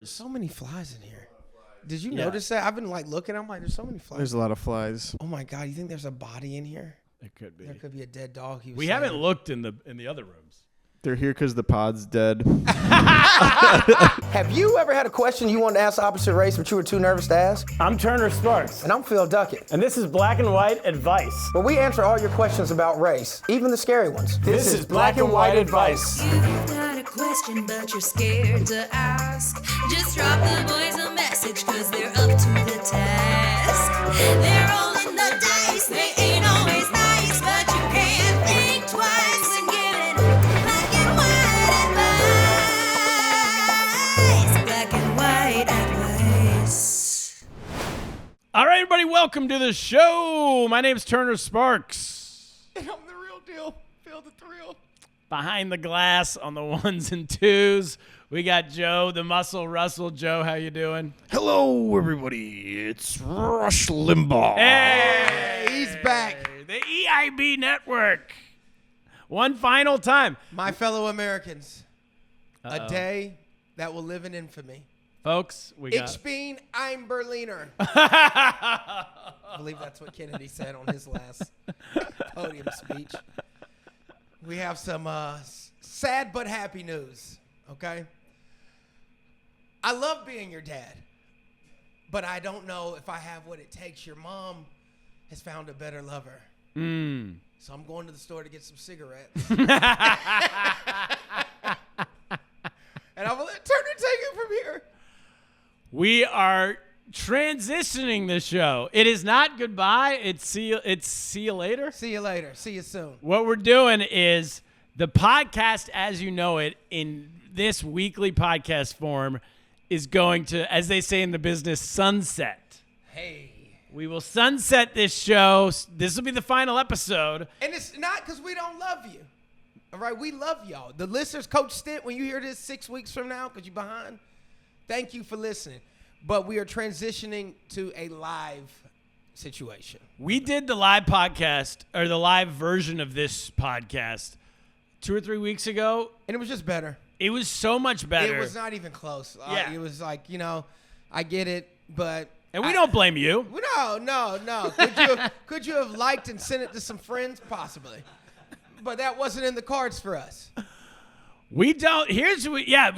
There's so many flies in here. Did you notice that? I've been looking. I'm like, there's so many flies. There's a lot of flies. Oh my God! You think there's a body in here? It could be. There could be a dead dog. We haven't looked in the other rooms. They're here because the pod's dead. Have you ever had a question you wanted to ask the opposite race but you were too nervous to ask? I'm Turner Sparks. And I'm Phil Duckett. And this is Black and White Advice. Where we answer all your questions about race, even the scary ones. This is Black and White Advice. You've got a question but you're scared to ask. Just drop the boys a message cause they're up to the task. They're rolling the dice, they ain't always nice, but you can't think twice when giving black and white advice. Black and white advice. All right, everybody, welcome to the show. My name's Turner Sparks. And I'm the real deal. Feel the thrill. Behind the glass on the ones and twos, we got Joe, the Muscle Russell. Joe, how you doing? Hello, everybody. It's Rush Limbaugh. Hey, he's back. The EIB Network. One final time. My fellow Americans, a day that will live in infamy. Folks, we got... Ich bin ein Berliner. I believe that's what Kennedy said on his last podium speech. We have some sad but happy news, okay? I love being your dad, but I don't know if I have what it takes. Your mom has found a better lover. So I'm going to the store to get some cigarettes. And I will let Turner take it from here. We are transitioning the show. It is not goodbye. It's see you later. See you later. See you soon. What we're doing is the podcast as you know it in this weekly podcast form is going to, as they say in the business, sunset. Hey. We will sunset this show. This will be the final episode. And it's not because we don't love you. All right? We love y'all. The listeners, Coach Stint, when you hear this 6 weeks from now because you're behind, thank you for listening. But we are transitioning to a live situation. We did the live podcast, or the live version of this podcast 2 or 3 weeks ago. And it was just better. It was so much better. It was not even close. Yeah. It was like, I get it, but... And we don't blame you. No. Could you have liked and sent it to some friends? Possibly. But that wasn't in the cards for us. We don't.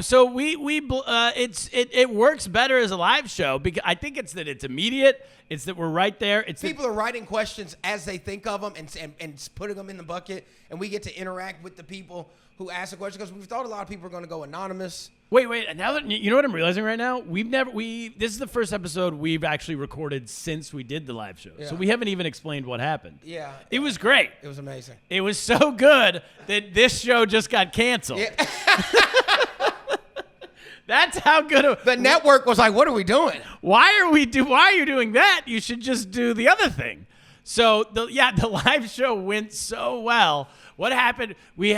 So it works better as a live show because I think it's that it's immediate. It's that we're right there. People are writing questions as they think of them and putting them in the bucket, and we get to interact with the people who ask the question because we thought a lot of people are going to go anonymous. Wait. Now that you know what I'm realizing right now, this is the first episode we've actually recorded since we did the live show. Yeah. So we haven't even explained what happened. Yeah. It was great. It was amazing. It was so good that this show just got canceled. Yeah. That's how good the network was like, what are we doing? Why are you doing that? You should just do the other thing. So the live show went so well. What happened? We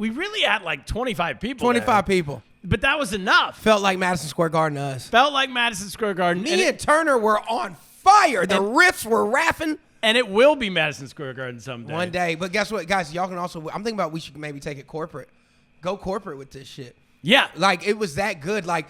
really had like 25 people. 25 people. But that was enough. Felt like Madison Square Garden to us. Felt like Madison Square Garden. Me and Turner were on fire. The riffs were rapping. And it will be Madison Square Garden someday. One day. But guess what, guys? Y'all can also, I'm thinking about we should maybe take it corporate. Go corporate with this shit. Yeah. Like, it was that good. Like,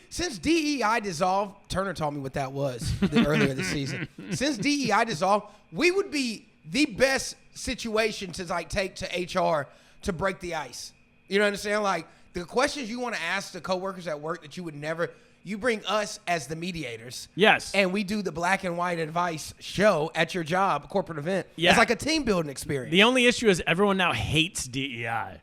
since DEI dissolved, Turner told me what that was earlier this season. Since DEI dissolved, we would be the best situation to, take to HR to break the ice. You know what I'm saying? Like, the questions you want to ask the coworkers at work that you would never, you bring us as the mediators. Yes. And we do the Black and White Advice show at your job, corporate event. Yeah. It's like a team building experience. The only issue is everyone now hates DEI.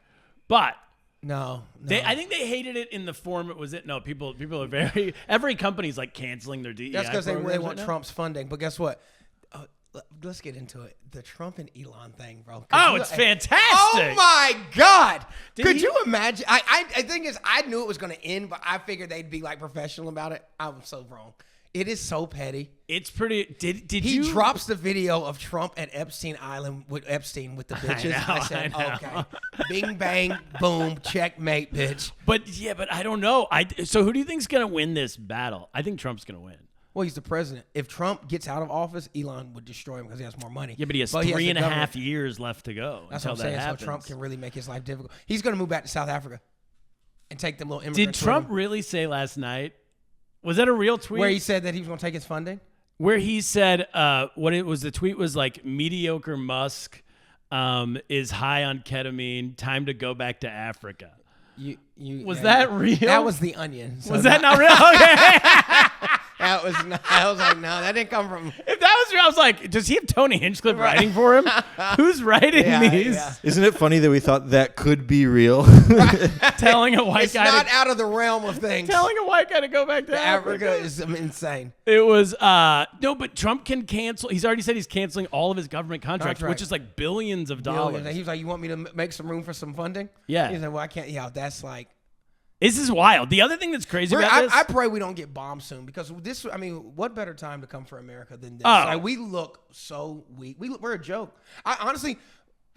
But No. I think they hated it in the form it was. No, people are every company's like canceling their DEI. That's because they really want right Trump's funding. But guess what? Let's get into it. The Trump and Elon thing, bro. It's fantastic. Oh, my God. Could he- you imagine? I think I knew it was going to end, but I figured they'd be, professional about it. I was so wrong. It is so petty. It's pretty. Did He you drops the video of Trump at Epstein Island with Epstein with the bitches. I said, I know. okay. Bing, bang, boom, checkmate, bitch. But I don't know. So who do you think's gonna win this battle? I think Trump's gonna win. Well, he's the president. If Trump gets out of office, Elon would destroy him because he has more money. Yeah, but he has the 3.5 government. years left to go. That's until what I'm saying. that happens. So Trump can really make his life difficult. He's going to move back to South Africa. and take them little Did immigrants. with Trump him. really say last night? Was that a real tweet? Where he said that he was going to take his funding? Where he said, what it was, the tweet was like, mediocre Musk is high on ketamine, time to go back to Africa. Was that real? That was The Onion. So Was that not real? Okay. That was not, I was like, no, that didn't come from. If that was real, I was like, does he have Tony Hinchcliffe writing for him? Who's writing these? Yeah. Isn't it funny that we thought that could be real? Telling a white It's guy not to, out of the realm of things. telling a white guy to go back to Africa Africa. is insane. It was no, but Trump can cancel. He's already said he's canceling all of his government contracts, That's right. which is like billions of dollars. And he was like, you want me to make some room for some funding? Yeah. He's like, well, I can't. Yeah, that's like. This is wild. The other thing that's crazy about this, I pray we don't get bombed soon because this. I mean, what better time to come for America than this? Oh. Like, we look so weak. We're a joke. I honestly,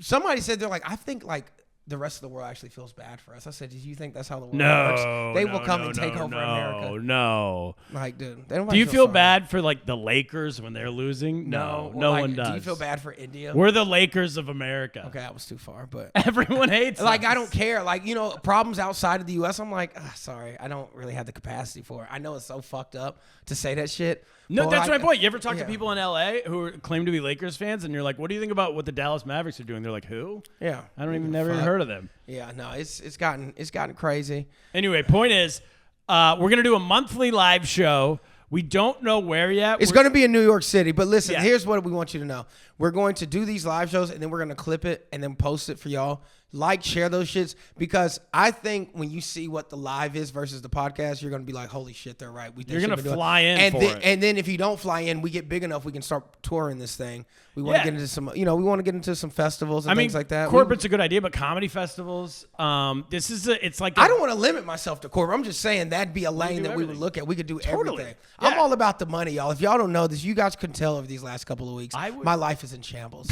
somebody said they're like, I think like the rest of the world actually feels bad for us. I said, do you think that's how the world works? They will come and take over America. No. Like, dude, they don't. Do you feel sorry. bad for like the Lakers when they're losing? No, Or, no like, one does. Do you feel bad for India? We're the Lakers of America. Okay, that was too far, but Everyone hates like us. I don't care. Like, you know, problems outside of the U.S. I'm like, sorry, I don't really have the capacity for it. I know it's so fucked up to say that shit. No, but that's like, my point. You ever talk to yeah. people in L.A. who claim to be Lakers fans, and you're like, "What do you think about what the Dallas Mavericks are doing?" They're like, "Who?" Yeah, I don't even never even heard of them. Yeah, no, it's gotten crazy. Anyway, point is, we're gonna do a monthly live show. We don't know where yet. It's going to be in New York City, but listen, Yeah. here's what we want you to know. We're going to do these live shows, and then we're going to clip it and then post it for y'all. Like, share those shits, because I think when you see what the live is versus the podcast, you're going to be like, holy shit, they're right. You're gonna fly in and for then, it. And then if you don't fly in, we get big enough, we can start touring this thing. We want to get into some, we want to get into some festivals and things like that. Corporate's a good idea, but comedy festivals, it's like I don't want to limit myself to corporate. I'm just saying that'd be a lane that we would everything. look at. We could do Totally. everything. Yeah. I'm all about the money, y'all. If y'all don't know this, you guys couldn't tell over these last couple of weeks. I would- My life is in shambles.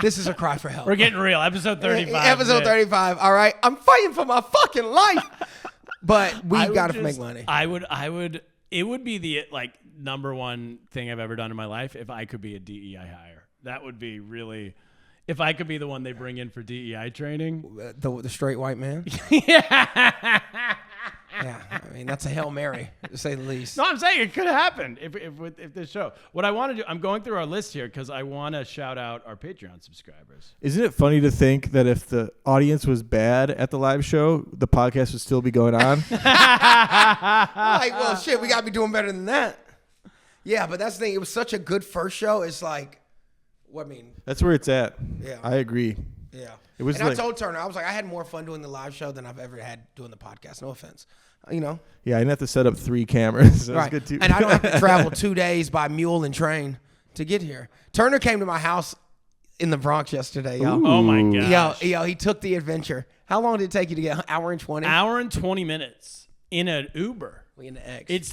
This is a cry for help. We're getting real. Episode 35. Episode man. 35. All right. I'm fighting for my fucking life. But we I would got to just- make money. It would be the number one thing I've ever done in my life if I could be a DEI hire. That would be really, if I could be the one they bring in for DEI training. The straight white man. Yeah. Yeah. I mean, that's a Hail Mary, to say the least. No, I'm saying it could happen if this show. What I want to do, I'm going through our list here because I want to shout out our Patreon subscribers. Isn't it funny to think that if the audience was bad at the live show, the podcast would still be going on? Like, well, shit, we got to be doing better than that. Yeah, but that's the thing. It was such a good first show. It's like, what I mean, That's where it's at. Yeah. I agree. yeah. It was and like- I told Turner, I was like, I had more fun doing the live show than I've ever had doing the podcast. No offense. Yeah, I didn't have to set up 3 cameras. That was good too. And I don't have to travel 2 days by mule and train to get here. Turner came to my house in the Bronx yesterday, yo. Oh my gosh. Yo, he took the adventure. How long did it take you to get? An hour and 20? Hour and 20 minutes in an Uber. We in the X. It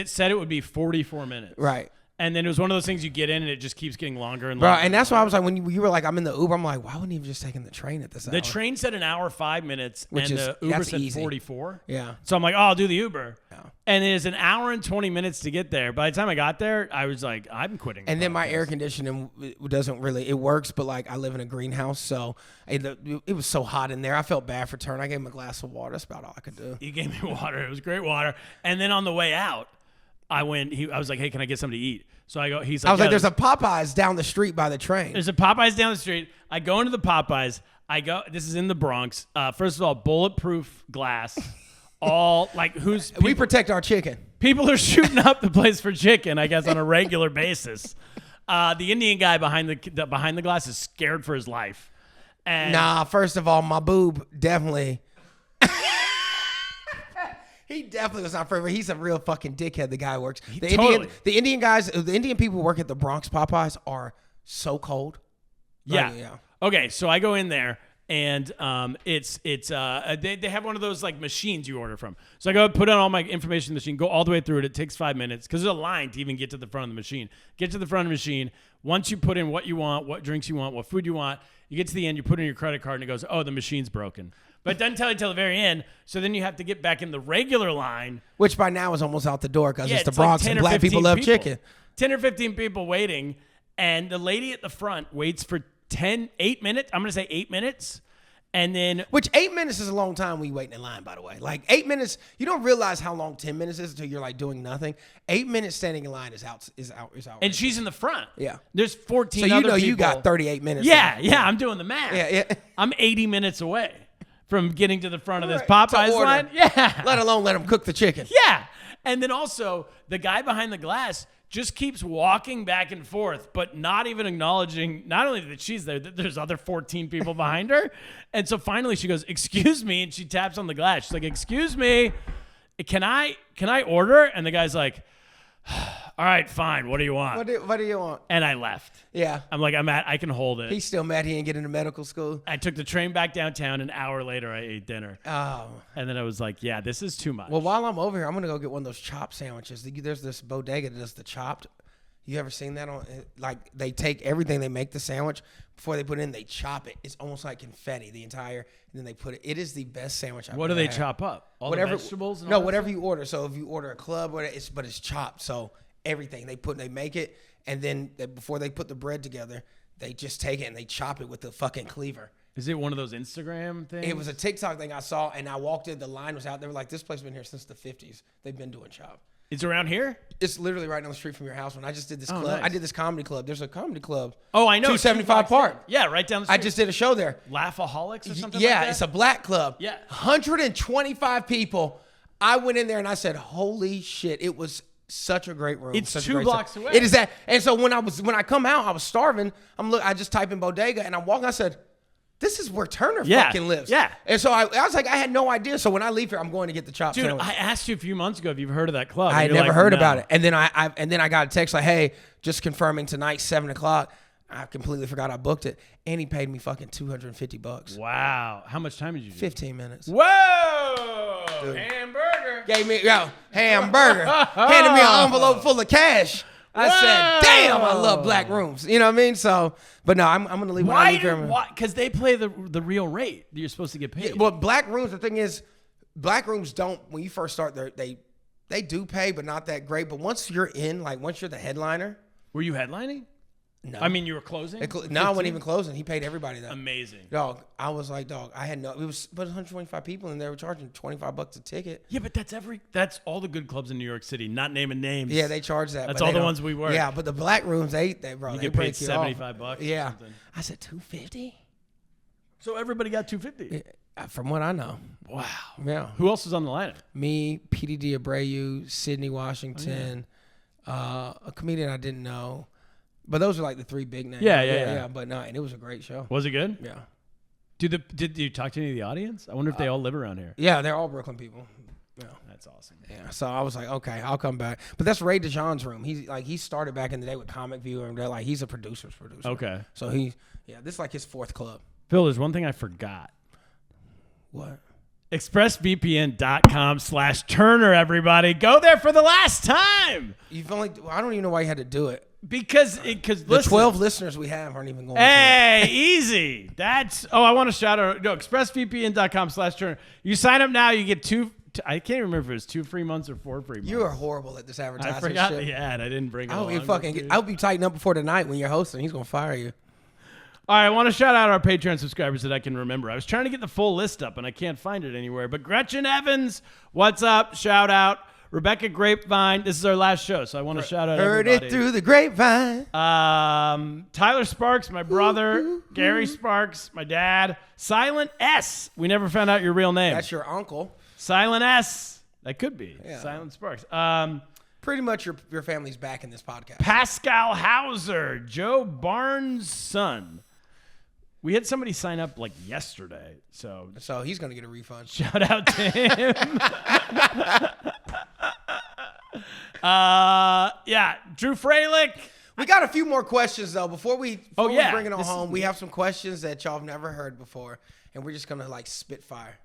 said it would be 44 minutes. Right. And then it was one of those things you get in and it just keeps getting longer and Bro, longer. and that's why I was like, when you were like, I'm in the Uber, I'm like, why wouldn't he have just taken the train at this hour? The train said an hour 5 minutes, Which and is- the Uber that's said easy. 44. Yeah. So I'm like, oh, I'll do the Uber. Yeah. And it is an hour and 20 minutes to get there. By the time I got there, I was like, I'm quitting. And the then my podcast. air conditioning doesn't really, it works, but like I live in a greenhouse, so it was so hot in there. I felt bad for Turner. I gave him a glass of water. That's about all I could do. He gave me water. It was great water. And then on the way out, I was like, hey, can I get something to eat? So I go, he's like, I was like, yeah, there's a Popeyes down the street by the train. There's a Popeyes down the street. I go into the Popeyes. This is in the Bronx. First of all, bulletproof glass. All like We protect our chicken. people are shooting up the place for chicken, I guess, on a regular basis. The Indian guy behind the glass is scared for his life. And Nah, first of all, my boob definitely. He definitely was not forever. He's a real fucking dickhead. The guy works. Totally. The Indian people who work at the Bronx Popeyes are so cold. yeah. Like, yeah. Okay, so I go in there and they have one of those like machines you order from. So I go put in all my information in the machine, go all the way through it. It takes 5 minutes because there's a line to even get to the front of the machine. Get to the front of the machine. Once you put in what you want, what drinks you want, what food you want, you get to the end, you put in your credit card, and it goes, oh, the machine's broken. But it doesn't tell you till the very end. So then you have to get back in the regular line. Which by now is almost out the door because Yeah, it's the it's like Bronx 10 and or black 15 people love people. chicken. 10 or 15 people waiting, and the lady at the front waits for 8 minutes. I'm going to say 8 minutes. And then Which 8 minutes is a long time when you waiting in line, by the way. Like 8 minutes, you don't realize how long 10 minutes is until you're like doing nothing. 8 minutes standing in line is out. and she's in the front. Yeah. There's 14 So you other know people. you got 38 minutes. Yeah, I'm doing the math. Yeah. I'm 80 minutes away from getting to the front of this Right, to Popeyes order. line. Yeah. Let alone let them cook the chicken. Yeah. And then also, the guy behind the glass just keeps walking back and forth, but not even acknowledging not only that she's there, that there's other 14 people behind her. And so finally she goes, "Excuse me," and she taps on the glass. She's like, "Excuse me, can I order?" And the guy's like, "All right, fine. What do you want?" What do you want? And I left. Yeah. I'm like, I can hold it. He's still mad he didn't get into medical school. I took the train back downtown. An hour later, I ate dinner. Oh. And then I was like, yeah, this is too much. Well, while I'm over here, I'm going to go get one of those chopped sandwiches. There's this bodega that does the chopped. You ever seen that on, like, they take everything, they make the sandwich, before they put it in, they chop it. It's almost like confetti, the entire, and then they put it. It is the best sandwich I've What do ever they had. chop up? All Whatever, the vegetables? And no, all that whatever stuff? you order. So if you order a club, but it's chopped. So everything they make it, and then before they put the bread together, they just take it and they chop it with the fucking cleaver. Is it one of those Instagram things? It was a TikTok thing I saw, and I walked in. The line was out. They were like, "This place has been here since the '50s. They've been doing chop." It's around here? It's literally right down the street from your house. When I just did this club, nice. I did this comedy club. There's a comedy club. Oh, I know. 275 Park. Yeah, right down the street. I just did a show there. Laughaholics or something Yeah, like that? it's a black club. Yeah. 125 people. I went in there and I said, "Holy shit!" It was such a great room. It's such a 2 great blocks set. away. It is that. And so when I come out, I was starving. I just type in bodega and I'm walking. I said, "This is where Turner fucking lives." Yeah. And so I was like, I had no idea. So when I leave here, I'm going to get the chopped Dude, sandwich. I asked you a few months ago if you've heard of that club. I and had you're never like, heard no. about it. And then I got a text like, "Hey, just confirming tonight, 7:00. I completely forgot I booked it. And he paid me fucking $250. Wow. How much time did you do? 15 minutes. Whoa! Hamburger. Gave me hamburger. Handed me an envelope full of cash. I said, "Damn, I love black rooms." You know what I mean? So, but no, I'm gonna leave. When I leave here. Why? Because they play the real rate that you're supposed to get paid. Well, black rooms. The thing is, black rooms don't. When you first start, they do pay, but not that great. But once you're in, like once you're the headliner. Were you headlining? No. I mean, you were closing? No, I wasn't even closing. He paid everybody that. Amazing. Dog, I was like, dog, I had no. It was 125 people, and they were charging $25 a ticket. Yeah, but that's all the good clubs in New York City. Not naming names. Yeah, they charge that. That's but all they the don't- ones we work. Yeah, but the black rooms, they bro, You they get break paid you off. $75 or Yeah, something. I said $250. So everybody got $250. From what I know. Wow. Yeah. Who else was on the lineup? Me, PDD Abreu, Sidney Washington, a comedian I didn't know. But those are like the 3 big names. Yeah. But no, and it was a great show. Was it good? Yeah. Did you talk to any of the audience? I wonder if they all live around here. Yeah, they're all Brooklyn people. Yeah. That's awesome. Yeah. So I was like, okay, I'll come back. But that's Ray DeJean's room. He started back in the day with Comic View, and they're like, he's a producer's producer. Okay. So this is like his 4th club. Phil, there's one thing I forgot. What? ExpressVPN.com/Turner, everybody. Go there for the last time. I don't even know why you had to do it. Because The listen, 12 listeners we have aren't even going Hey, easy. I want to shout out. No, ExpressVPN.com/Turner. You sign up now, you get 2. I can't remember if it was 2 free months or 4 free months. You are horrible at this I advertising forgot shit. the ad. I didn't bring it. I hope along. I hope you tighten up before tonight when you're hosting. He's going to fire you. All right, I want to shout out our Patreon subscribers that I can remember. I was trying to get the full list up, and I can't find it anywhere. But Gretchen Evans, what's up? Shout out. Rebecca Grapevine. This is our last show, so I want to shout out Heard everybody. it through the grapevine. Tyler Sparks, my brother. Gary Sparks, my dad. Silent S. We never found out your real name. That's your uncle. Silent S. That could be. Yeah. Silent Sparks. Pretty much your family's back in this podcast. Pascal Hauser. Joe Barnes' son. We had somebody sign up like yesterday, so He's going to get a refund. shout out to him. Drew Freilich. We got a few more questions, though. Before we bring it on This home, is- we have some questions that y'all have never heard before, and we're just going to, like, spitfire.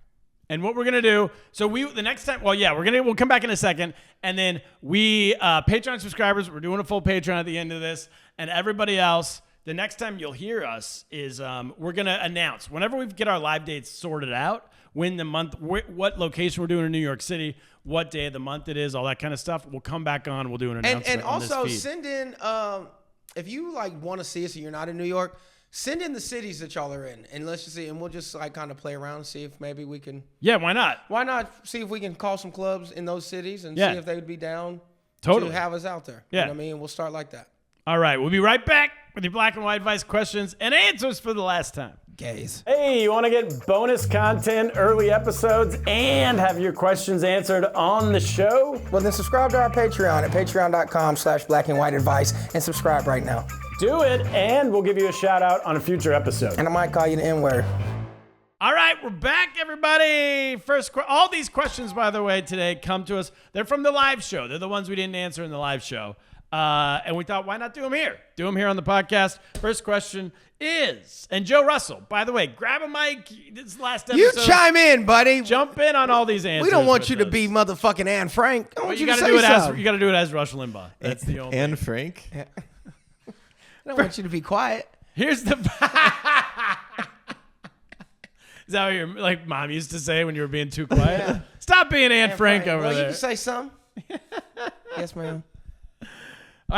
And what we're gonna do, the next time, we'll come back in a second, and then Patreon subscribers, we're doing a full Patreon at the end of this, and everybody else, the next time you'll hear us is we're gonna announce whenever we get our live dates sorted out, when the month, what location we're doing in New York City, what day of the month it is, all that kind of stuff. We'll come back on, we'll do an announcement. And also on this feed. send in if you like want to see us and you're not in New York, Send in the cities that y'all are in, and let's just see, and we'll just like kind of play around and see if maybe we can. Yeah, why not? Why not see if we can call some clubs in those cities and Yeah. see if they would be down Totally. to have us out there. Yeah. You know what I mean? We'll start like that. All right, we'll be right back with your black and white advice questions and answers for the last time. Gays. Hey, you want to get bonus content, early episodes, and have your questions answered on the show? Well, then subscribe to our Patreon at patreon.com/blackandwhiteadvice and subscribe right now. Do it, and we'll give you a shout out on a future episode. And I might call you the N-word. All right, we're back, everybody. All these questions, by the way, today come to us. They're from the live show. They're the ones we didn't answer in the live show. And we thought, why not do them here? Do them here on the podcast. First question is, and Joe Russell, by the way, grab a mic. This is the last episode. You chime in, buddy. Jump in on all these answers. We don't want with you to us. be motherfucking Anne Frank. I Well, want you you to gotta say do it as something. you got to do it as Rush Limbaugh. That's the only. And Frank. I don't want you to be quiet. Here's the. Is that what your like mom used to say when you were being too quiet? Stop being Anne Frank over well, there. you can say something. Yes, ma'am. All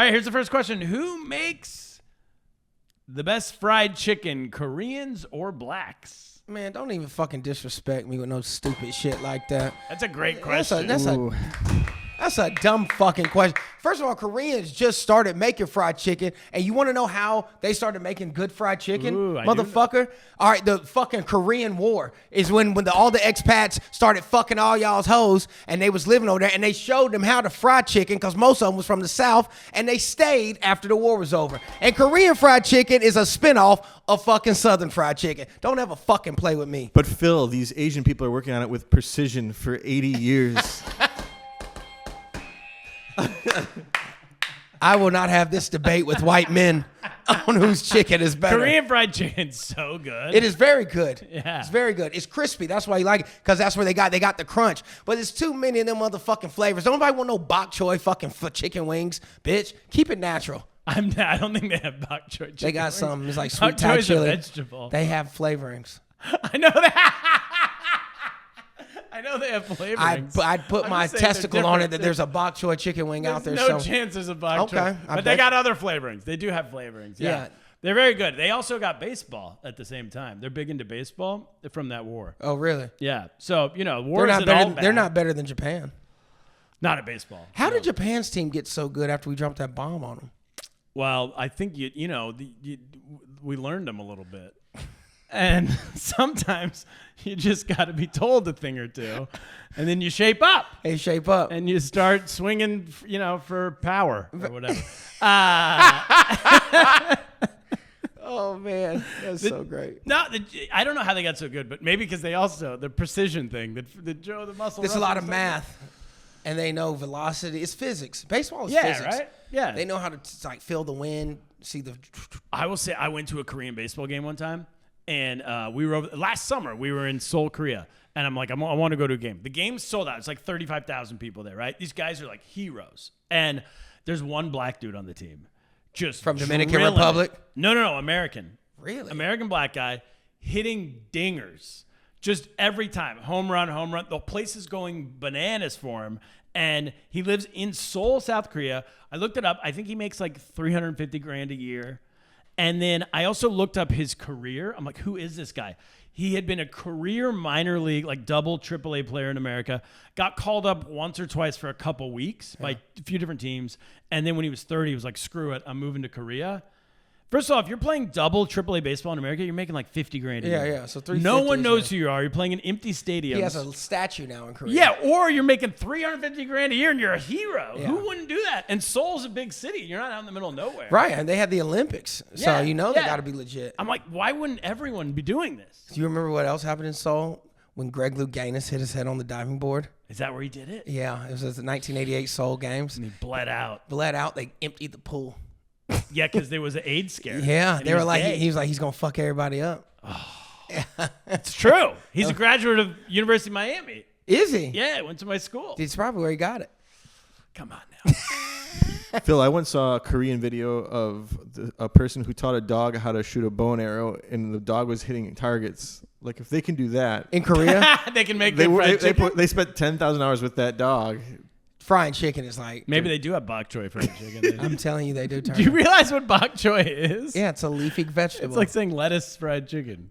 right, here's the first question. Who makes the best fried chicken, Koreans or blacks? Man, don't even fucking disrespect me with no stupid shit like that. That's a great question. That's a dumb fucking question. First of all, Koreans just started making fried chicken, and you want to know how they started making good fried chicken, Ooh, I do. motherfucker? All right, the fucking Korean War is when all the expats started fucking all y'all's hoes, and they was living over there, and they showed them how to fry chicken because most of them was from the South, and they stayed after the war was over. And Korean fried chicken is a spinoff of fucking Southern fried chicken. Don't ever fucking play with me. But Phil, these Asian people are working on it with precision for 80 years. I will not have this debate with white men on whose chicken is better. Korean fried chicken's so good. It is very good. Yeah. It's very good. It's crispy. That's why you like it, because that's where they got the crunch. But there's too many of them motherfucking flavors. Don't nobody want no bok choy fucking chicken wings, bitch. Keep it natural. I don't think they have bok choy chicken. They got wings. something. It's like Bok sweet Thai choy's a chili. vegetable. They have flavorings. I know that. I know they have flavorings. I'd put I'm my just saying they're testicle on it that different. there's a bok choy chicken wing out there. There's no So chance there's a bok choy. Okay, I But they bet. got other flavorings. They do have flavorings. Yeah. Yeah. They're very good. They also got baseball at the same time. They're big into baseball from that war. Oh, really? Yeah. So, war They're not isn't better. all They're bad. not better than Japan. Not at baseball. How No. did Japan's team get so good after we dropped that bomb on them? Well, I think we learned them a little bit. And sometimes you just got to be told a thing or two, and then you shape up Hey, shape up. and you start swinging, for power or whatever. Oh man, that's so great. No, I don't know how they got so good, but maybe because they also the precision thing, the muscle. There's a lot wrestling of stuff. math, and they know velocity. It's physics. Baseball is Yeah, physics. right. Yeah, They know how to feel the wind, see the. I will say I went to a Korean baseball game one time, and we were last summer. We were in Seoul, Korea, and I'm like, I want to go to a game. The game's sold out. It's like 35,000 people there, right? These guys are like heroes, and there's one black dude on the team, just From Dominican drilling Republic? it. No, American. Really? American black guy hitting dingers just every time. Home run. The place is going bananas for him. And he lives in Seoul, South Korea. I looked it up. I think he makes like $350,000 a year. And then I also looked up his career. I'm like, who is this guy? He had been a career minor league, like double AAA player in America. Got called up once or twice for a couple weeks by a few different teams. And then when he was 30, he was like, screw it, I'm moving to Korea. First off, if you're playing double AAA baseball in America, you're making like $50,000 a year. Yeah. So No one $350 knows is who you are. You're playing in empty stadiums. He has a statue now in Korea. Yeah, or you're making $350,000 a year and you're a hero. Yeah. Who wouldn't do that? And Seoul's a big city. You're not out in the middle of nowhere. Right, and they had the Olympics, Yeah, so they yeah. got to be legit. I'm like, why wouldn't everyone be doing this? Do you remember what else happened in Seoul when Greg Louganis hit his head on the diving board? Is that where he did it? Yeah, it was the 1988 Seoul Games. And he bled out. Bled out. They emptied the pool. Yeah, because there was an AIDS scare. Yeah, And they he were was like, gay. he was like, he's gonna fuck everybody up. It's true. He's a graduate of University of Miami. Is he? Yeah, went to my school. It's probably where he got it. Come on now. Phil, I once saw a Korean video of a person who taught a dog how to shoot a bow and arrow, and the dog was hitting targets. Like, if they can do that, In Korea? They can make they good fried chicken. they spent 10,000 hours with that dog frying chicken is like. Maybe they do have bok choy fried chicken. I'm telling you, they do. Do you realize what bok choy is? Yeah, it's a leafy vegetable. It's like saying lettuce fried chicken.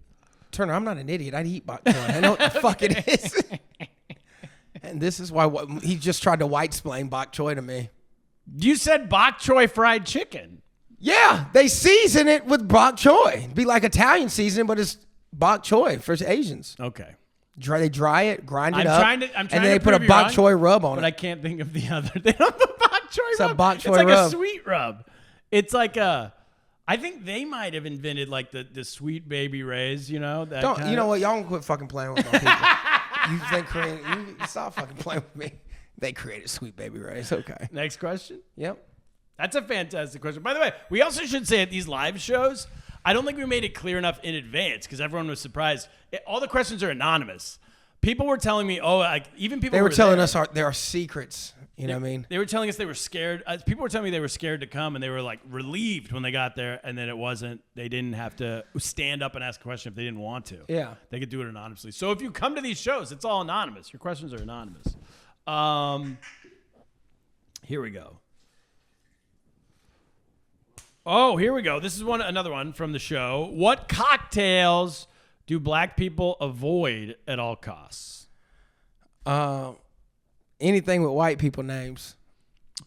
Turner, I'm not an idiot. I'd eat bok choy. I know what the fuck it is. And this is why he just tried to white-splain bok choy to me. You said bok choy fried chicken. Yeah, they season it with bok choy. It'd be like Italian seasoning, but it's bok choy for Asians. Okay. They dry it, grind it I'm up, trying to and then they put a prove you bok wrong, choy rub on but it. I can't think of the other. They don't have a bok choy It's rub. a bok choy it's like rub. a sweet rub. It's like a. I think they might have invented like the sweet baby rays. You know that. Don't kinda- you know what? Y'all can quit fucking playing with my people. You think Korean? You stop fucking playing with me. They created Sweet Baby Ray's. Okay. Next question. Yep. That's a fantastic question. By the way, we also should say at these live shows, I don't think we made it clear enough in advance because everyone was surprised. All the questions are anonymous. People were telling me, even people They were who telling there, us there are secrets. You know what I mean? They were telling us they were scared. People were telling me they were scared to come, and they were like relieved when they got there, and then it wasn't. They didn't have to stand up and ask a question if they didn't want to. Yeah. They could do it anonymously. So if you come to these shows, it's all anonymous. Your questions are anonymous. Here we go. Oh, here we go. This is another one from the show. What cocktails do black people avoid at all costs? Anything with white people names.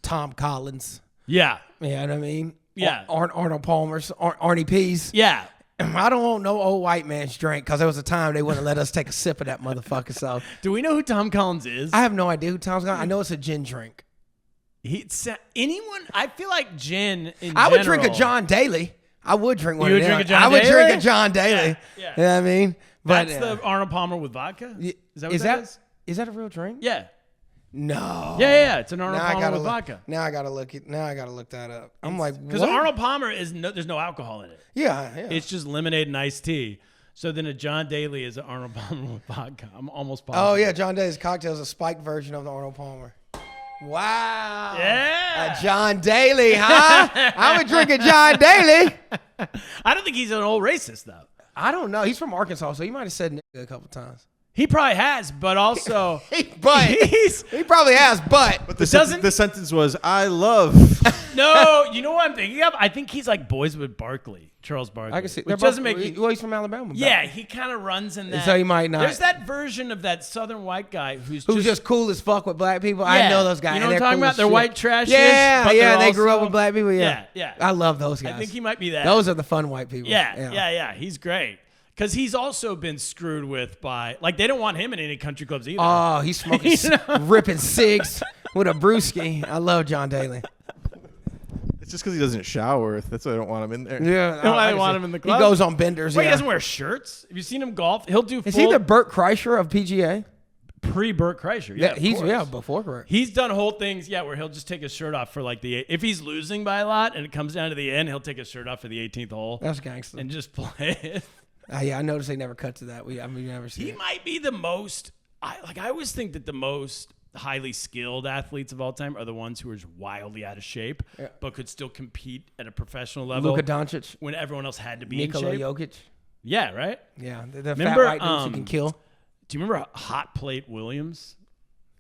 Tom Collins. Yeah. You know what I mean? Yeah. Arnold Palmer's. Arnie P's. Yeah. I don't want no old white man's drink because there was a time they wouldn't let us take a sip of that motherfucker. So Do we know who Tom Collins is? I have no idea who Tom's got. I know it's a gin drink. I feel like gin in I would drink a general- John Daly. I would drink one You of would them. drink a John I would Daly? drink a John Daly. Yeah. You know what I mean? But That's the Arnold Palmer with vodka? Is that what that is? Is that a real drink? Yeah. No. Yeah. It's an Arnold Now I Palmer gotta with look. vodka. Now I gotta look it. Now I gotta look that up. I'm like, Because what? Arnold Palmer there's no alcohol in it. Yeah. It's just lemonade and iced tea. So then a John Daly is an Arnold Palmer with vodka. I'm almost positive. Oh yeah, John Daly's cocktail is a spiked version of the Arnold Palmer. Wow. Yeah. A John Daly, huh? I would drink a John Daly. I don't think he's an old racist though. I don't know. He's from Arkansas, so he might have said nigga a couple times. He probably has, but also He probably has, but The sentence was, I love. no. You know what I'm thinking of? I think he's like boys with Barkley, Charles Barkley. I can see. Which doesn't make Well, he's from Alabama. Yeah, he kind of runs in that. So he might not. There's that version of that Southern white guy who's just cool as fuck with black people. I Yeah. know those guys. You know and what I'm they're talking cool about? as They're shit. white trash. Yeah, but yeah. they're They grew up also- with black people. Yeah, Yeah. I love those guys. I think he might be that. Those are the fun white people. Yeah. He's great. Because he's also been screwed with by, like, they don't want him in any country clubs either. Oh, he's smoking, You know? ripping cigs with a brewski. I love John Daly. It's just because he doesn't shower. That's why I don't want him in there. Yeah, why I they can want see. him in the club? He goes on benders. Wait, he yeah. doesn't wear shirts? Have you seen him golf? He'll do Is full he the Burt Kreischer of PGA? pre-Burt Kreischer. Yeah, of he's course. before Burt. He's done whole things, where he'll just take his shirt off for like if he's losing by a lot and it comes down to the end, he'll take his shirt off for the 18th hole That's gangster. and just play it. Yeah, I noticed they never cut to that. We never seen He it. might be the most. I always think that the most highly skilled athletes of all time are the ones who are just wildly out of shape, but could still compete at a professional level. Luka Doncic, when everyone else had to be Nikola in shape. Jokic. Yeah, right. Yeah, the Remember, fat white dudes you can kill. Do you remember Hot Plate Williams,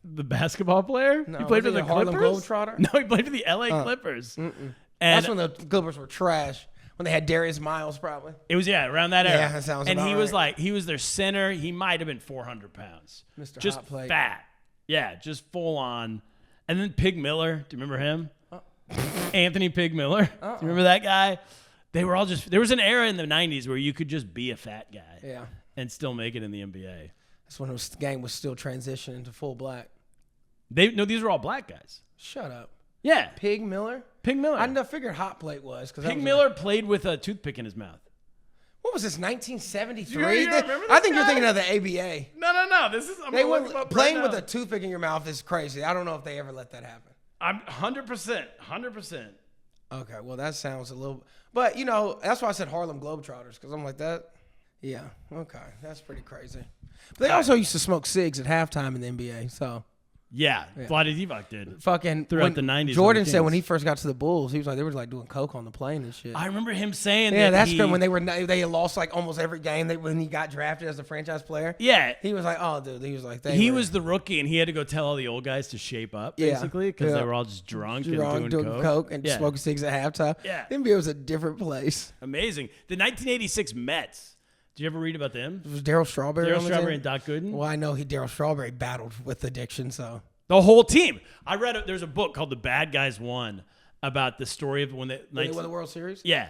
the basketball player? No, he played was for he the a Harlem Clippers. Globetrotter? No, he played for the LA Clippers. And That's when the Clippers were trash. When they had Darius Miles, probably. it was around that era. Yeah, that sounds And about he was right. like, he was their center. He might have been 400 pounds. Mr. Just Hot Plate. fat. Yeah, just full on. And then Pig Miller. Do you remember him? Anthony Pig Miller. Do you remember that guy? They were all just. There was an era in the 90s where you could just be a fat guy. Yeah. And still make it in the NBA. That's when the game was still transitioning to full black. These were all black guys. Shut up. Yeah. Pig Miller? Pig Miller. I never figured Hot Plate was. Pig Miller played with a toothpick in his mouth. What was this, 1973? You don't remember I this think you're guy? thinking of the ABA. No. This is. They were playing with a toothpick in your mouth is crazy. I don't know if they ever let that happen. I'm 100%. Okay, well, that sounds a little... But, that's why I said Harlem Globetrotters, because I'm like, that... Yeah, okay. That's pretty crazy. But they also used to smoke cigs at halftime in the NBA, so... Yeah, Vlade Divac did. Fucking Throughout the 90s. Jordan on the said when he Kings. first got to the Bulls, he was like, they were like doing coke on the plane and shit. I remember him saying Yeah, that that's he, good. When they had lost like almost every game when he got drafted as a franchise player. Yeah. He was like, oh, dude. He was like, He was the rookie, and he had to go tell all the old guys to shape up, basically, because they were all just drunk and doing coke. And smoking cigs at halftime. Yeah. The NBA was a different place. Amazing. The 1986 Mets. Did you ever read about them? Was Darryl Strawberry Daryl on the Strawberry team? and Doc Gooden? Well, I know Darryl Strawberry battled with addiction, so. The whole team. I read there's a book called The Bad Guys Won about the story of when they When they won the World Series? Yeah.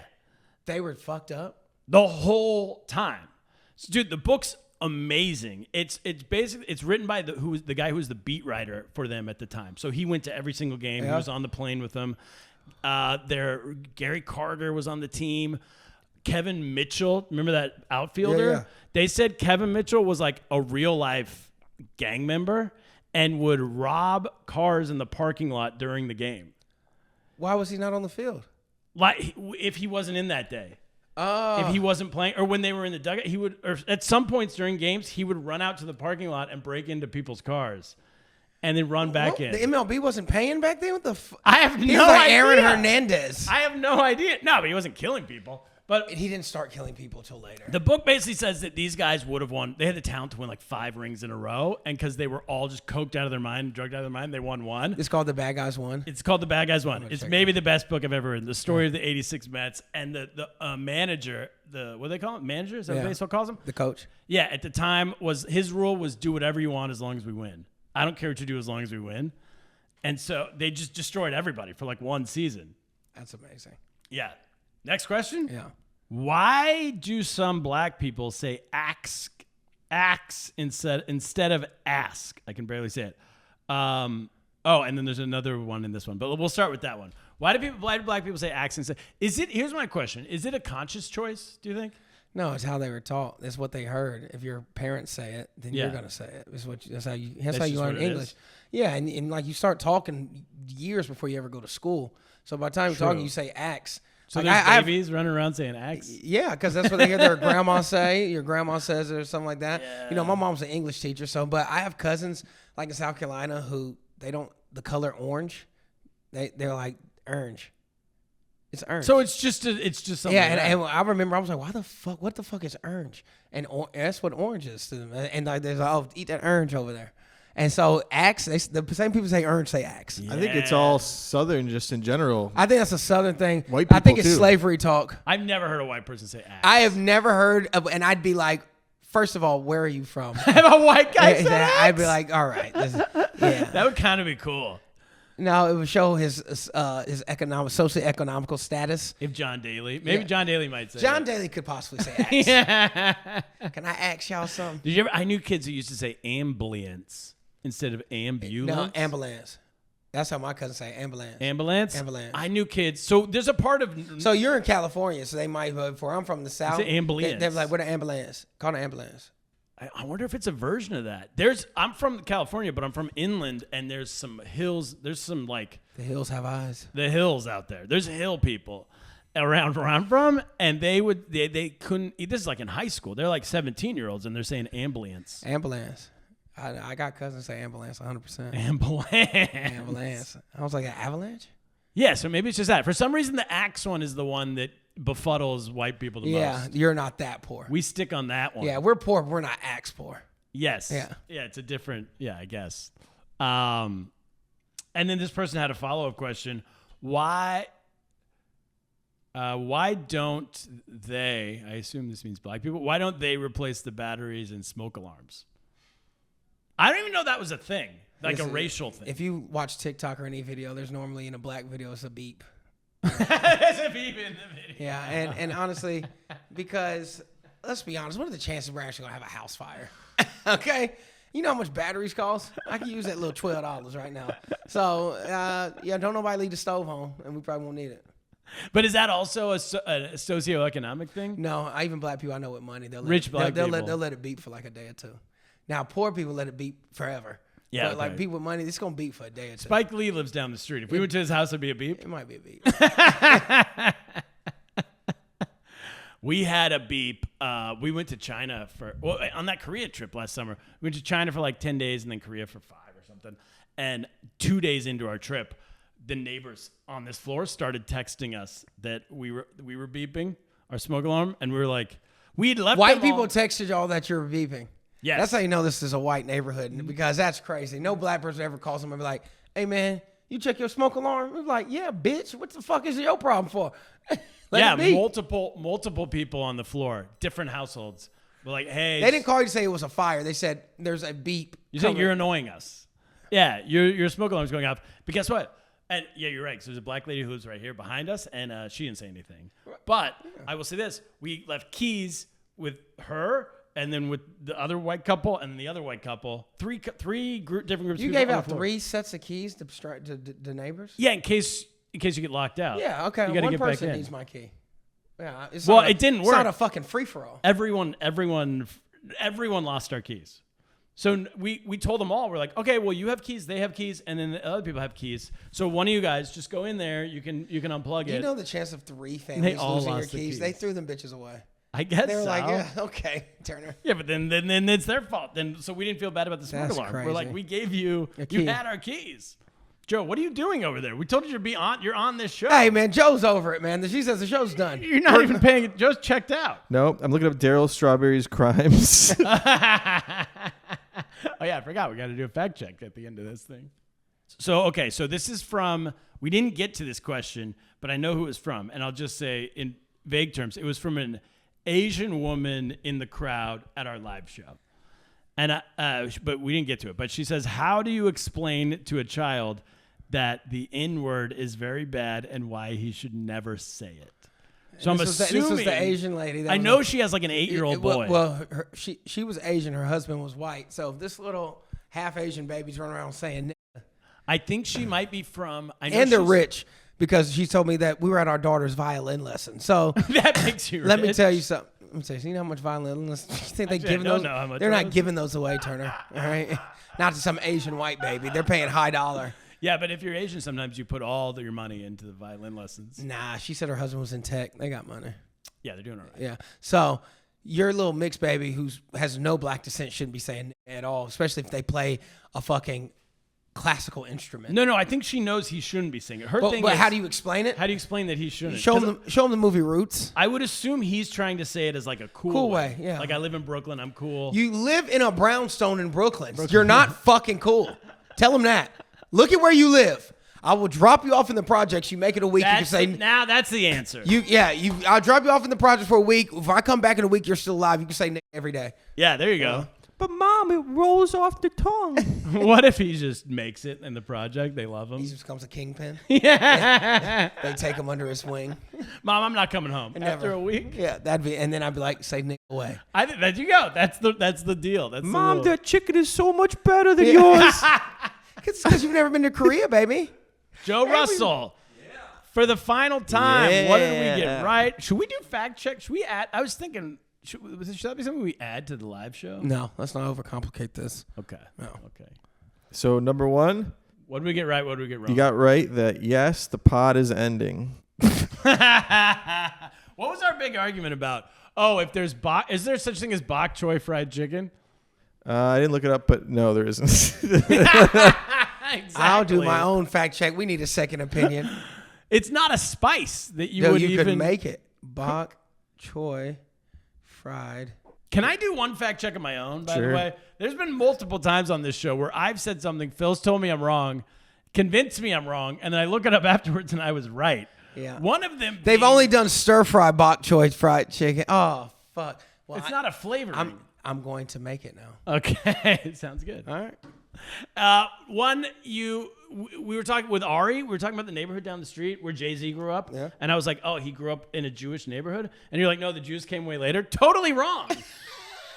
They were fucked up. The whole time. So, dude, the book's amazing. It's basically written by the guy who was the beat writer for them at the time. So he went to every single game. He was on the plane with them. Gary Carter was on the team. Kevin Mitchell, remember that outfielder? Yeah. They said Kevin Mitchell was like a real life gang member and would rob cars in the parking lot during the game. Why was he not on the field? Like if he wasn't in that day. Oh. If he wasn't playing, or when they were in the dugout, he would, or at some points during games, he would run out to the parking lot and break into people's cars, and then run back in. The MLB wasn't paying back then? What the fuck? I have He no was like idea. Aaron Hernandez. I have no idea. No, but he wasn't killing people. But He didn't start killing people till later. the book basically says that these guys would have won. They had the talent to win like 5 rings in a row, and because they were all just coked out of their mind, drugged out of their mind, they won one. It's called The Bad Guys Won. It's called The Bad Guys Won. It's check maybe the best book I've ever written. The story of the '86 Mets and the manager, what do they call it? Manager? Is that what baseball calls him? The coach. Yeah, at the time his rule was do whatever you want as long as we win. I don't care what you do as long as we win. And so they just destroyed everybody for like one season. That's amazing. Yeah. Next question. Yeah. Why do some black people say axe instead of ask? I can barely say it. And then there's another one in this one, but we'll start with that one. Why do black people say axe instead? Here's my question. Is it a conscious choice, do you think? No, it's how they were taught. It's what they heard. If your parents say it, then Yeah. you're gonna say it. That's how you That's learn just what it English. is. Yeah, and like you start talking years before you ever go to school. So by the time you're talking, you say axe. So Like, there's I have- babies running around saying axe? Yeah, because that's what they hear their grandma say. Your grandma says it or something like that. Yeah. You know, my mom's an English teacher, but I have cousins like in South Carolina who the color orange. They're like orange. It's orange. So it's just something. yeah, like that. and I remember I was like, what the fuck is orange? And that's what orange is to them. And like, there's oh, eat that orange over there. And so axe, the same people say orange say axe. I think it's all Southern just in general. I think that's a Southern thing. White I think people, it's too. slavery talk. I've never heard a white person say axe. I have never heard of, and I'd be like, first of all, where are you from? If a white guy said I'd be axe? like, all right, yeah. That would kind of be cool. No, it would show his socioeconomical status. If John Daly, maybe John Daly might say John it. Daly could possibly say axe. Yeah. Can I ask y'all something? Did you ever? I knew kids who used to say ambulance instead of ambulance. No, ambulance. That's how my cousins say ambulance. Ambulance. Ambulance. I knew kids. So there's a part of. So you're in California, so they might. But where I'm from, the South, It's an ambulance. They're like, what an ambulance? Call an ambulance. I wonder if it's a version of that. I'm from California, but I'm from inland, and there's some hills. There's some like The hills have eyes. the hills out there. There's hill people around where I'm from, and they couldn't. This is like in high school. They're like 17-year-olds, and they're saying ambulance. Ambulance. I got cousins say ambulance 100%. Ambulance. Ambulance. I was like, an avalanche? Yeah, so maybe it's just that. For some reason, the axe one is the one that befuddles white people the Yeah, most. you're not that poor. We stick on that one. Yeah, we're poor, but we're not axe poor. Yes. Yeah. Yeah, it's a different, I guess. And then this person had a follow-up question. Why don't they, I assume this means black people, why don't they replace the batteries in smoke alarms? I don't even know that was a thing, like a racial thing. If you watch TikTok or any video, there's normally in a black video, it's a beep. There's a beep in the video. Yeah, and honestly, because let's be honest, what are the chances we're actually gonna have a house fire? Okay, you know how much batteries cost? I can use that little $12 right now. So don't nobody leave the stove home, and we probably won't need it. But is that also a socioeconomic thing? No, even black people I know with money, they'll Rich black they'll people. let it beep for like a day or two. Now poor people let it beep forever. Yeah, but like okay. people with money, it's gonna beep for a day or two. Spike Lee lives down the street. If we went to his house, it'd be a beep. It might be a beep. We had a beep. We went to China on that Korea trip last summer. We went to China for like 10 days and then Korea for 5 or something. And 2 days into our trip, the neighbors on this floor started texting us that we were beeping our smoke alarm, and we were like, we'd left White them people all. texted y'all that you're beeping. Yes. That's how you know this is a white neighborhood, because that's crazy. No black person ever calls them and be like, hey, man, you check your smoke alarm? We're like, yeah, bitch. What the fuck is your problem for? Let it be. multiple people on the floor, different households. Were like, hey. They didn't call you to say it was a fire. They said there's a beep. You're saying coming. you're annoying us. Yeah, your smoke alarm's going off. But guess what? And yeah, you're right. So there's a black lady who lives right here behind us, and she didn't say anything. But I will say this: we left keys with her, and then with the other white couple, and the other white couple. Three different groups. You of people gave on the out floor. 3 sets of keys to neighbors? Yeah, in case you get locked out. Yeah, okay. You gotta One get back person in. needs my key. Yeah, it's Well, not it didn't It's work. not a fucking free-for-all. Everyone lost our keys. So we told them all, we're like, okay, well, you have keys, they have keys, and then the other people have keys. So one of you guys just go in there, you can unplug it. You know the chance of 3 families all losing your lost the keys? keys. They threw them bitches away. I guess They were so. like, yeah, okay, Turner. Yeah, but then it's their fault. Then so we didn't feel bad about the smoke That's alarm. We're crazy. like, we gave you key. had our keys. Joe, what are you doing over there? We told you to be on. You're on this show. Hey, man, Joe's over it, man. She says the show's done. You're not even paying. Joe's checked out. Nope. I'm looking up Daryl Strawberry's crimes. Oh yeah, I forgot. We got to do a fact check at the end of this thing. So okay, so this is from. We didn't get to this question, but I know who it was from, and I'll just say in vague terms, it was from an Asian woman in the crowd at our live show, and but we didn't get to it. But she says, "How do you explain to a child that the N-word is very bad and why he should never say it?" So I'm assuming this was the Asian lady. That I was know a- she has like an 8-year-old boy. Well, she was Asian. Her husband was white. So this little half Asian baby's running around saying, I think she might be from. I know and they're she's- rich, because she told me that we were at our daughter's violin lesson. So That makes you. let me rich. tell you something. Let me tell you, how much violin lessons? You think they Actually, I giving don't those? know how much They're that not is. giving those away, Turner. All right, not to some Asian white baby. They're paying high dollar. Yeah, but if you're Asian, sometimes you put all your money into the violin lessons. Nah, she said her husband was in tech. They got money. Yeah, they're doing all right. Yeah. So your little mixed baby who has no black descent shouldn't be saying at all, especially if they play a fucking classical instrument. No, I think she knows he shouldn't be singing. Her thing But is, how do you explain it? how do you explain that he shouldn't? Show 'Cause them the movie Roots. I would assume he's trying to say it as like a cool way, yeah. Like I live in Brooklyn, I'm cool. You live in a brownstone in Brooklyn. You're not fucking cool. Tell them that. Look at where you live. I will drop you off in the projects. You make it a week. that's You can say now that's the answer. I'll drop you off in the project for a week. If I come back in a week, you're still alive. You can say "N- every day. Yeah, there you go. But Mom, it rolls off the tongue. What if he just makes it in the project? They love him. He just becomes a kingpin. Yeah. They take him under his wing. Mom, I'm not coming home after a week. Yeah, and then I'd be like, say "Nick away." I think there you go. That's the deal. That's Mom, the rule. that chicken is so much better than yours. Because you've never been to Korea, baby. Joe Russell. For the final time, what did we get Yeah. right? Should we do fact check? Should we add? I was thinking, should that be something we add to the live show? No, let's not overcomplicate this. Okay. No. Okay. So number 1, What did we get right? What did we get wrong? you got right that yes, the pod is ending. What was our big argument about? Oh, if there's is there such thing as bok choy fried chicken? I didn't look it up, but no, there isn't. Exactly. I'll do my own fact check. We need a second opinion. It's not a spice that you Yo, would you even could make it. Bok choy fried. Can I do one fact check of my own, by Sure. the way? There's been multiple times on this show where I've said something, Phil's told me I'm wrong, convinced me I'm wrong, and then I look it up afterwards and I was right. Yeah. One of them They've being- only done stir fry bok choy fried chicken. Oh fuck. Well, It's not a flavoring. I'm going to make it now. Okay. Sounds good. All right. One, we were talking with Ari. We were talking about the neighborhood down the street where Jay-Z grew up. Yeah. And I was like, oh, he grew up in a Jewish neighborhood. And you're like, no, the Jews came way later. Totally wrong. Totally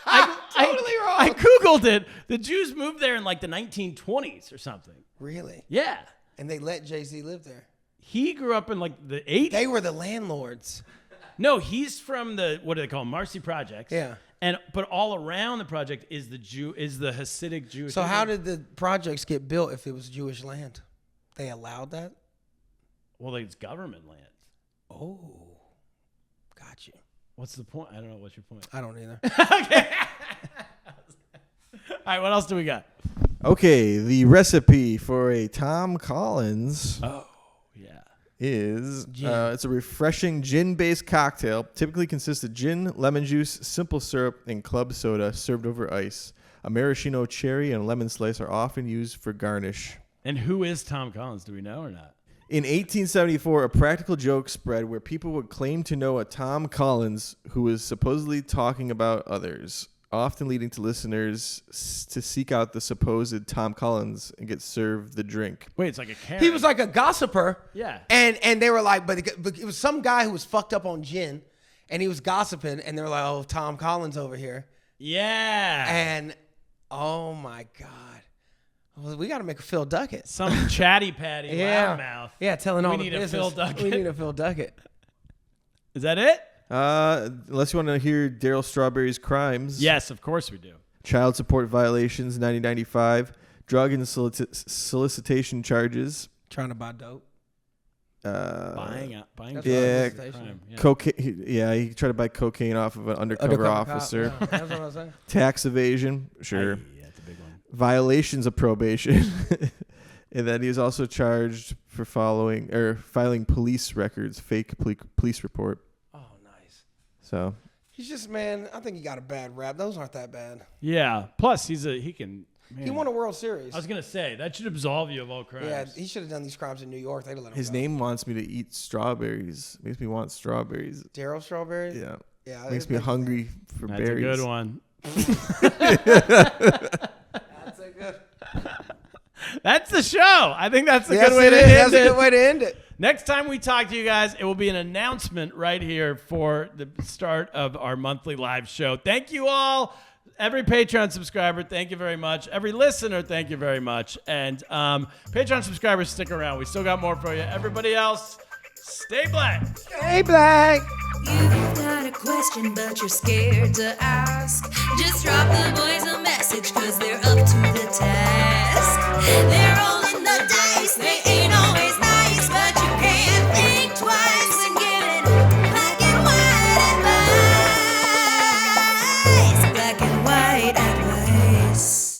wrong. I Googled it. The Jews moved there in like the 1920s or something. Really? Yeah. And they let Jay-Z live there. He grew up in like the 80s. They were the landlords. No, he's from the, what do they call them? Marcy Projects. Yeah. But all around the project is the Hasidic Jewish. So how neighborhood. did the projects get built if it was Jewish land? They allowed that? Well, it's government land. Oh. Got you. What's the point? I don't know. What's your point? I don't either. Okay. All right, what else do we got? Okay, the recipe for a Tom Collins Yeah. is it's a refreshing gin-based cocktail. Typically consists of gin, lemon juice, simple syrup, and club soda served over ice. A maraschino cherry and lemon slice are often used for garnish. And who is Tom Collins? Do we know or not? In 1874, a practical joke spread where people would claim to know a Tom Collins who was supposedly talking about others, often leading to listeners to seek out the supposed Tom Collins and get served the drink. Wait, it's like a Karen. He was like a gossiper. Yeah. And they were like, but it was some guy who was fucked up on gin, and he was gossiping, and they were like, oh, Tom Collins over here. Yeah. And, oh, my God. Well, we got to make a Phil Duckett. Some chatty patty loudmouth. Yeah, telling all the need a business. Phil Duckett. We need a Phil Duckett. Is that it? Unless you want to hear Daryl Strawberry's crimes. Yes, of course we do. Child support violations, 1995. Drug and solicitation charges. Trying to buy dope. Buying That's Yeah, crime. Yeah. cocaine. Yeah, he tried to buy cocaine off of an undercover officer. Cop, yeah. That's what I was saying. Tax evasion, sure. Yeah, that's a big one. Violations of probation, and then he was also charged for filing police records, fake police report. Oh, nice. So He's just, man, I think he got a bad rap. Those aren't that bad. Yeah. Plus, he can. Man. He won a World Series. I was gonna say that should absolve you of all crimes. Yeah, he should have done these crimes in New York. They'd have let him his go. name wants me to eat strawberries. Makes me want strawberries. Daryl Strawberry? Yeah. Yeah. Makes me hungry for That's berries. a good one. That's a good. That's the show. I think that's a Yes, good way it to is. end That's it. a good way to end it. Next time we talk to you guys, it will be an announcement right here for the start of our monthly live show. Thank you all. Every Patreon subscriber, thank you very much. Every listener, thank you very much. And Patreon subscribers, stick around. We still got more for you. Everybody else, stay black. Hey, Black. You've got a question, but you're scared to ask. Just drop the boys a message, 'cause they're up to